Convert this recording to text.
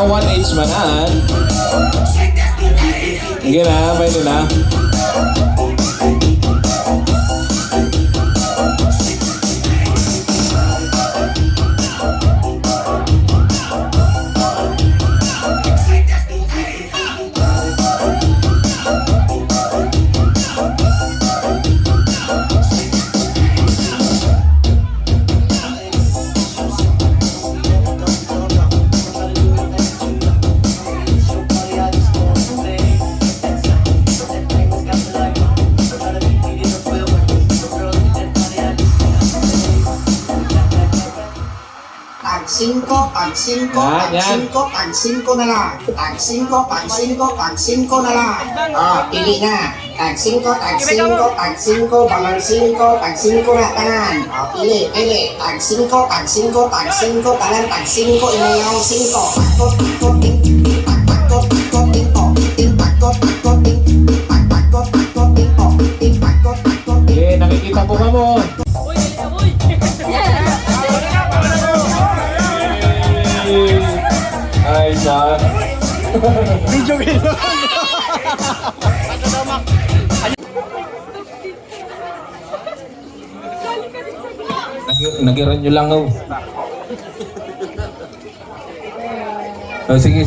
one age manan. Sige na, pwede na. Tag 5 na lang. Tag 5 na lang. Pili na. Tag 5, balang 5, tag 5 na tanan. Pili. Tag 5, tanan, tag 5, inayaw 5. Okay, nakikita ko ka mo. Ay, sa. Video game. Nagiran nyo lang, oh. Oh, sige.